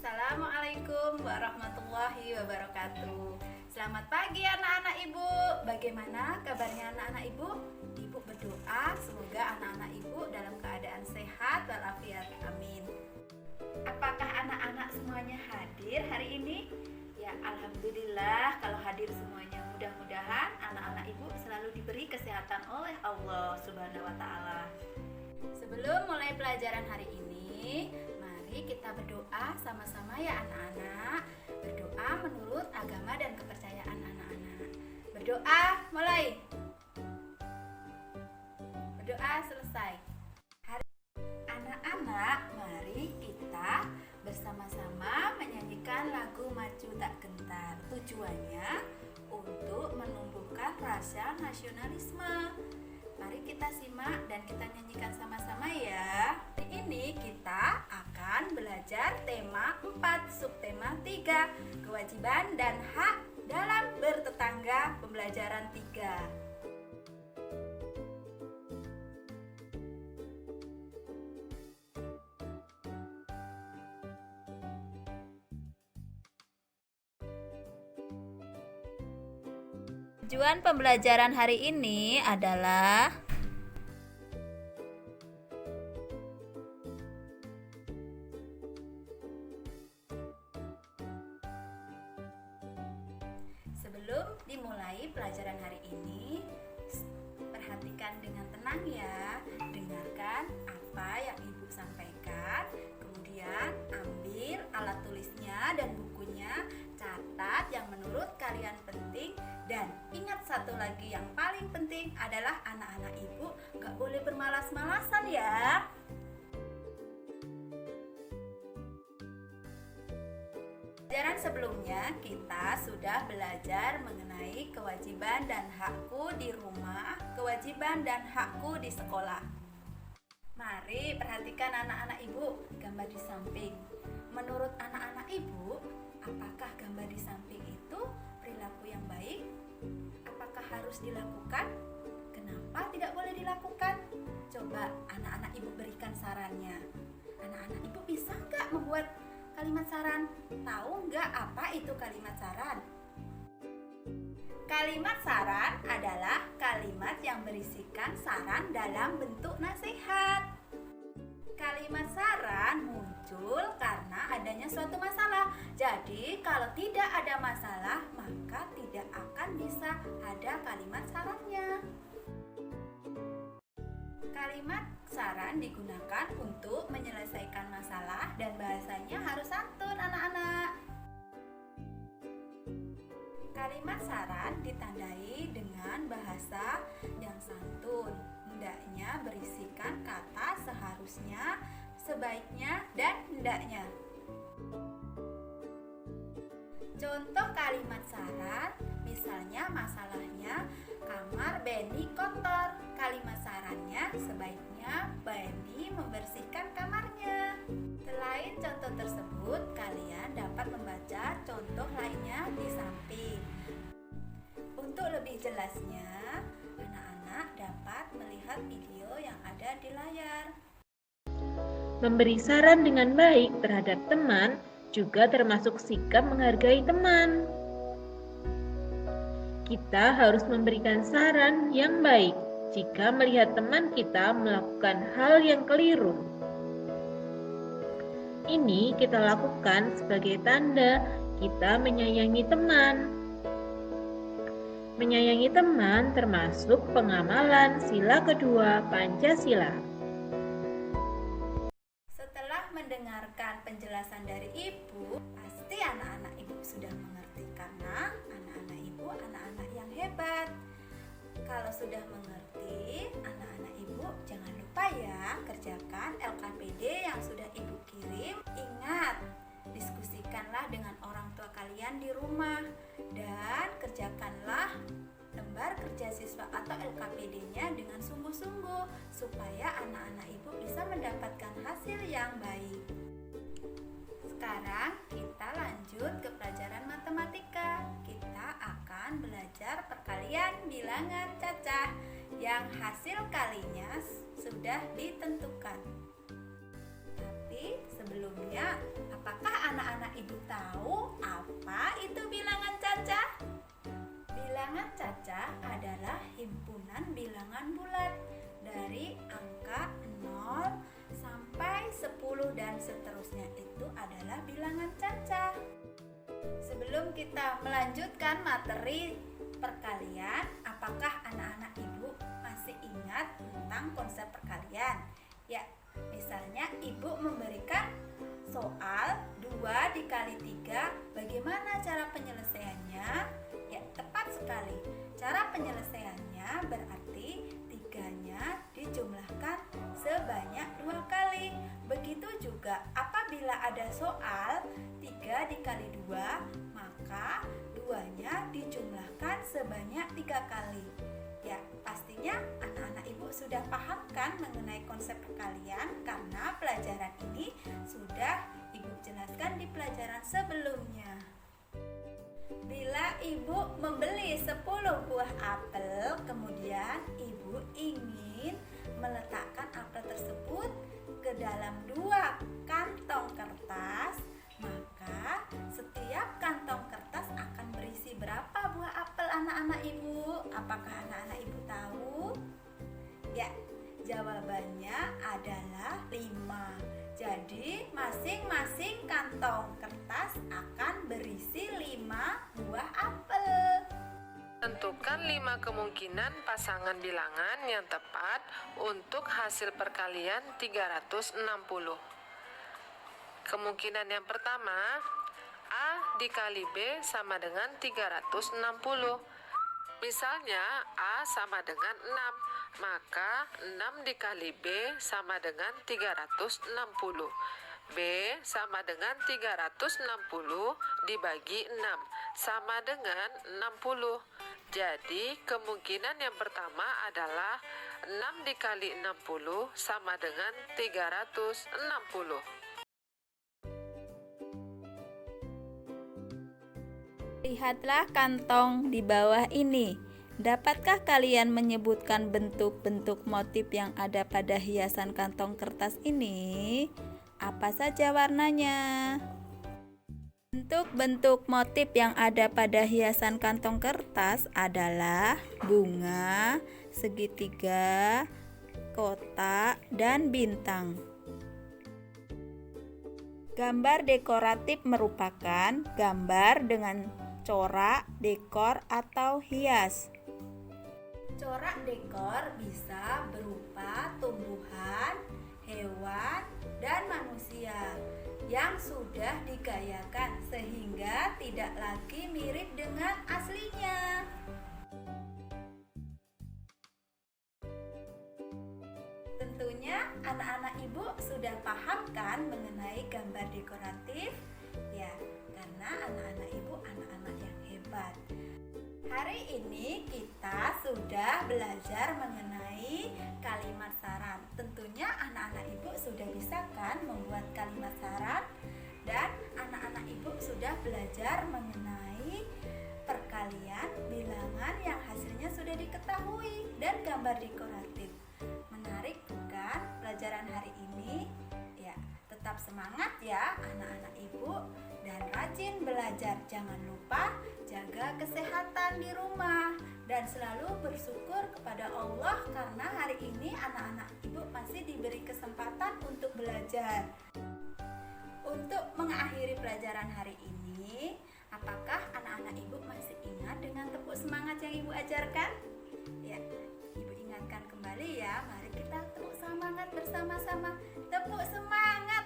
Assalamualaikum warahmatullahi wabarakatuh. Selamat pagi anak-anak ibu. Bagaimana kabarnya anak-anak ibu? Ibu berdoa semoga anak-anak ibu dalam keadaan sehat walafiat. Amin. Apakah anak-anak semuanya hadir hari ini? Ya, alhamdulillah kalau hadir semuanya. Mudah-mudahan anak-anak ibu selalu diberi kesehatan oleh Allah Subhanahu wa taala. Sebelum mulai pelajaran hari ini, mari kita berdoa sama-sama ya anak-anak. Berdoa menurut agama dan kepercayaan anak-anak. Berdoa mulai. Berdoa selesai. Anak-anak, mari kita bersama-sama menyanyikan lagu Maju Tak Gentar. Tujuannya untuk menumbuhkan rasa nasionalisme. Mari kita simak dan kita nyanyikan sama-sama ya. Hari ini kita akan belajar tema 4, subtema 3, kewajiban dan hak dalam bertetangga, pembelajaran 3. Tujuan pembelajaran hari ini adalah sebelum dimulai pelajaran hari ini, perhatikan dengan tenang ya. Dengarkan apa yang ibu sampaikan, kemudian ambil alat tulisnya dan bukunya, catat yang menurut kalian penting. Dan ingat satu lagi yang paling penting adalah anak-anak ibu gak boleh bermalas-malasan ya. Pelajaran sebelumnya kita sudah belajar mengenai kewajiban dan hakku di rumah, kewajiban dan hakku di sekolah. Mari perhatikan anak-anak ibu gambar di samping. Menurut anak-anak ibu, apakah gambar di samping itu perilaku yang baik? Apakah harus dilakukan? Kenapa tidak boleh dilakukan? Coba anak-anak ibu berikan sarannya. Anak-anak ibu bisa nggak membuat kalimat saran? Tahu nggak apa itu kalimat saran? Kalimat saran adalah kalimat yang berisikan saran dalam bentuk nasihat. Kalimat saran muncul karena adanya suatu masalah. Jadi kalau tidak ada masalah, maka tidak akan bisa ada kalimat sarannya. Kalimat saran digunakan untuk menyelesaikan masalah dan bahasanya harus santun anak-anak. Kalimat saran ditandai dengan bahasa yang santun. Hendaknya berisikan kata seharusnya, sebaiknya, dan hendaknya. Contoh kalimat saran, misalnya masalahnya kamar Benny kotor. Kalimat sarannya sebaiknya Benny membersihkan kamarnya. Selain contoh tersebut, kalian dapat membaca contoh lainnya di samping. Untuk lebih jelasnya, anak-anak dapat melihat video yang ada di layar. Memberi saran dengan baik terhadap teman juga termasuk sikap menghargai teman. Kita harus memberikan saran yang baik jika melihat teman kita melakukan hal yang keliru. Ini kita lakukan sebagai tanda kita menyayangi teman. Menyayangi teman termasuk pengamalan sila kedua Pancasila. Setelah mendengarkan penjelasan dari ibu, pasti anak-anak ibu sudah mengerti karena anak-anak ibu anak-anak yang hebat. Kalau sudah mengerti, anak-anak ibu jangan lupa ya kerjakan LKPD yang sudah ibu kirim. Ingat, diskusikanlah dengan orang tua kalian di rumah dan kerjakanlah lembar kerja siswa atau LKPD-nya dengan sungguh-sungguh supaya anak-anak ibu bisa mendapatkan hasil yang baik. Sekarang kita lanjut ke pelajaran matematika. Kita akan belajar perkalian bilangan cacah yang hasil kalinya sudah ditentukan. Tapi sebelumnya, Apakah anak-anak ibu tahu apa itu bilangan cacah? Bilangan cacah adalah himpunan bilangan bulat dari angka 0 sampai 10 dan seterusnya, itu adalah bilangan cacah. Sebelum kita melanjutkan materi perkalian, apakah anak-anak ibu masih ingat tentang konsep perkalian? Ya, misalnya ibu memberikan soal 2 dikali 3, bagaimana cara penyelesaiannya? Ya, tepat sekali. Cara penyelesaiannya berarti 3-nya dijumlahkan sebanyak 2 kali. Begitu juga apabila ada soal 3 dikali 2, maka 2-nya dijumlahkan sebanyak 3 kali. Ya, pastinya anak-anak ibu sudah paham kan mengenai konsep perkalian, karena pelajaran ini sudah ibu jelaskan di pelajaran sebelumnya. Bila ibu membeli 10 buah apel, kemudian ibu ingin meletakkan apel tersebut ke dalam 2 kantong kertas, maka setiap kantong kertas akan berisi berapa buah apel anak-anak ibu? Apakah anak-anak ibu tahu? Ya, jawabannya adalah 5. Jadi masing-masing kantong kertas akan berisi 5 buah apel. Tentukan 5 kemungkinan pasangan bilangan yang tepat untuk hasil perkalian 360. Kemungkinan yang pertama, A dikali B sama dengan 360. Misalnya A sama dengan 6, maka 6 dikali B sama dengan 360. B sama dengan 360 dibagi 6 sama dengan 60. Jadi kemungkinan yang pertama adalah 6 dikali 60 sama dengan 360. Lihatlah kantong di bawah ini. Dapatkah kalian menyebutkan bentuk-bentuk motif yang ada pada hiasan kantong kertas ini? Apa saja warnanya? Bentuk-bentuk motif yang ada pada hiasan kantong kertas adalah bunga, segitiga, kotak, dan bintang. Gambar dekoratif merupakan gambar dengan corak, dekor, atau hias. Corak dekor bisa berupa tumbuhan, hewan, dan manusia yang sudah digayakan sehingga tidak lagi mirip dengan aslinya. Tentunya anak-anak ibu sudah paham kan mengenai gambar dekoratif? Ya, karena anak-anak ibu anak-anak yang hebat. Hari ini kita sudah belajar mengenai kalimat syarat. Tentunya anak-anak ibu sudah bisa kan membuat kalimat syarat, dan anak-anak ibu sudah belajar mengenai perkalian bilangan yang hasilnya sudah diketahui dan gambar dekoratif. Menarik bukan pelajaran hari ini? Ya, tetap semangat ya anak-anak ibu, dan rajin belajar. Jangan lupa jaga kesehatan di rumah dan selalu bersyukur kepada Allah karena hari ini anak-anak ibu masih diberi kesempatan untuk belajar. Untuk mengakhiri pelajaran hari ini, apakah anak-anak ibu masih ingat dengan tepuk semangat yang ibu ajarkan? Ya, ibu ingatkan kembali ya. Mari kita tepuk semangat bersama-sama. Tepuk semangat.